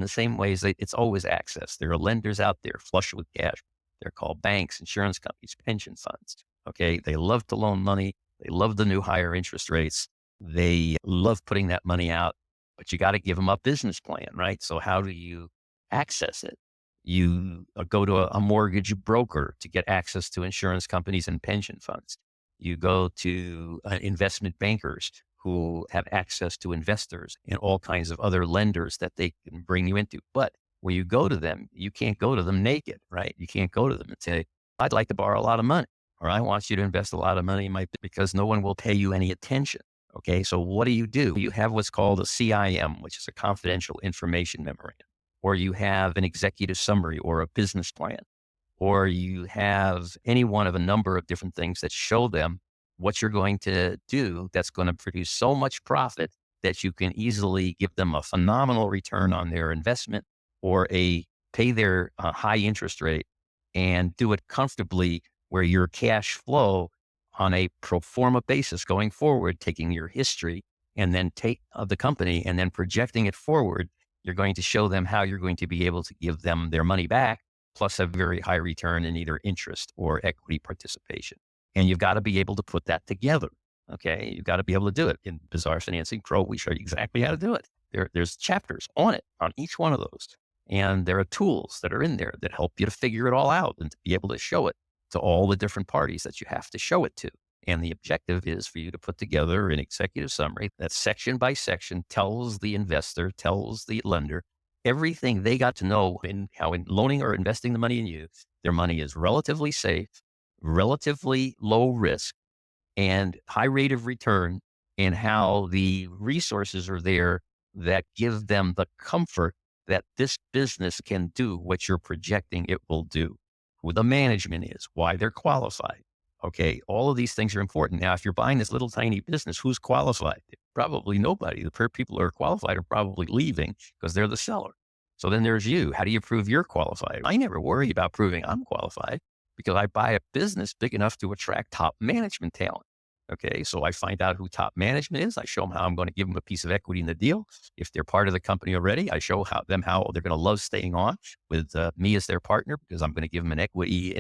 In the same ways, it's always access. There are lenders out there flush with cash. They're called banks, insurance companies, pension funds. Okay. They love to loan money. They love the new higher interest rates. They love putting that money out, but you got to give them a business plan, right? So how do you access it? You go to a mortgage broker to get access to insurance companies and pension funds. You go to investment bankers who have access to investors and all kinds of other lenders that they can bring you into. But when you go to them, you can't go to them naked, right? You can't go to them and say, I'd like to borrow a lot of money, or I want you to invest a lot of money because no one will pay you any attention. Okay. So what do? You have what's called a CIM, which is a confidential information memorandum, or you have an executive summary or a business plan, or you have any one of a number of different things that show them what you're going to do that's going to produce so much profit that you can easily give them a phenomenal return on their investment or pay their high interest rate and do it comfortably where your cash flow on a pro forma basis going forward, taking your history and then take of the company and then projecting it forward, you're going to show them how you're going to be able to give them their money back plus a very high return in either interest or equity participation. And you've got to be able to put that together. Okay. You've got to be able to do it. In Bizar Financing Pro, we show you exactly how to do it. There's chapters on it, on each one of those. And there are tools that are in there that help you to figure it all out and to be able to show it to all the different parties that you have to show it to. And the objective is for you to put together an executive summary that section by section tells the investor, tells the lender, everything they got to know in how in loaning or investing the money in you, their money is relatively safe, relatively low risk, and high rate of return, and how the resources are there that give them the comfort that this business can do what you're projecting it will do, who the management is, why they're qualified. Okay, all of these things are important. Now, if you're buying this little tiny business, who's qualified? Probably nobody. The people who are qualified are probably leaving because they're the seller. So then there's you. How do you prove you're qualified? I never worry about proving I'm qualified because I buy a business big enough to attract top management talent. Okay, so I find out who top management is. I show them how I'm going to give them a piece of equity in the deal. If they're part of the company already, I show how they're going to love staying on with me as their partner because I'm going to give them an equity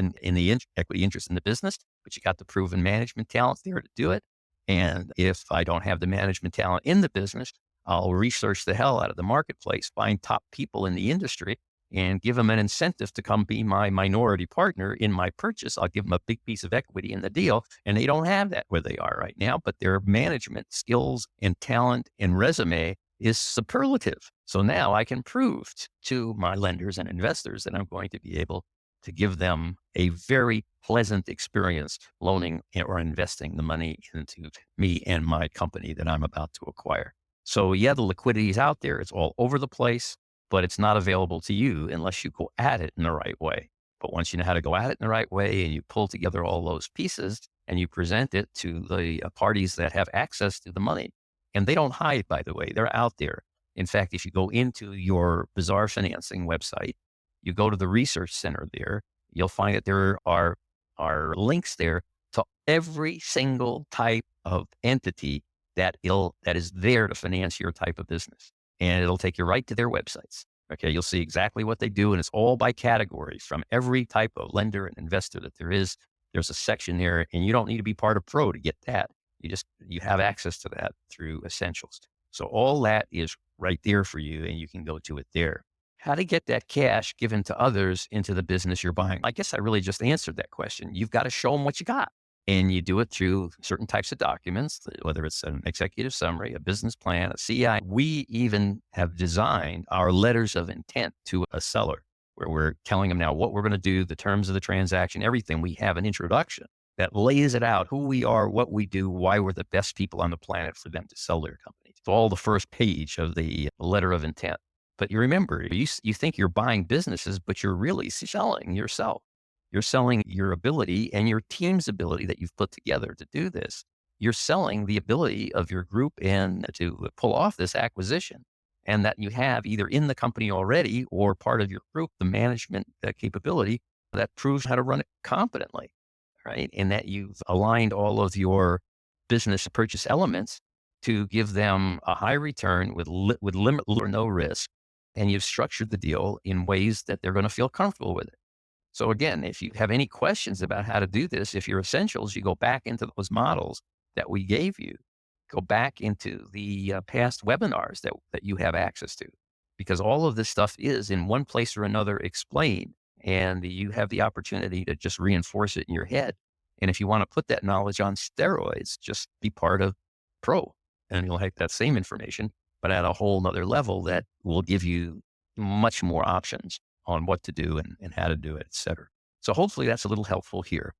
equity interest in the business. But you got the proven management talent there to do it. And if I don't have the management talent in the business, I'll research the hell out of the marketplace, find top people in the industry, and give them an incentive to come be my minority partner in my purchase. I'll give them a big piece of equity in the deal. And they don't have that where they are right now, but their management skills and talent and resume is superlative. So now I can prove to my lenders and investors that I'm going to be able to give them a very pleasant experience loaning or investing the money into me and my company that I'm about to acquire. So yeah, the liquidity is out there. It's all over the place, but it's not available to you unless you go at it in the right way. But once you know how to go at it in the right way and you pull together all those pieces and you present it to the parties that have access to the money, and they don't hide, by the way, they're out there. In fact, if you go into your Bizarre Financing website, you go to the research center there, you'll find that there are links there to every single type of entity that is there to finance your type of business. And it'll take you right to their websites. Okay. You'll see exactly what they do. And it's all by category from every type of lender and investor that there is. There's a section there and you don't need to be part of Pro to get that. You have access to that through Essentials. So all that is right there for you and you can go to it there. How to get that cash given to others into the business you're buying? I guess I really just answered that question. You've got to show them what you got. And you do it through certain types of documents, whether it's an executive summary, a business plan, a CI. We even have designed our letters of intent to a seller where we're telling them now what we're going to do, the terms of the transaction, everything. We have an introduction that lays it out, who we are, what we do, why we're the best people on the planet for them to sell their company. It's all the first page of the letter of intent. But you remember, you think you're buying businesses, but you're really selling yourself. You're selling your ability and your team's ability that you've put together to do this. You're selling the ability of your group and to pull off this acquisition and that you have either in the company already or part of your group, the management capability that proves how to run it competently, right? And that you've aligned all of your business purchase elements to give them a high return with limited or no risk and you've structured the deal in ways that they're going to feel comfortable with it. So again, if you have any questions about how to do this, if you're essentials, you go back into those models that we gave you, go back into the past webinars that you have access to, because all of this stuff is in one place or another explained, and you have the opportunity to just reinforce it in your head. And if you want to put that knowledge on steroids, just be part of Pro, and you'll have that same information, but at a whole nother level that will give you much more options on what to do and how to do it, et cetera. So hopefully that's a little helpful here.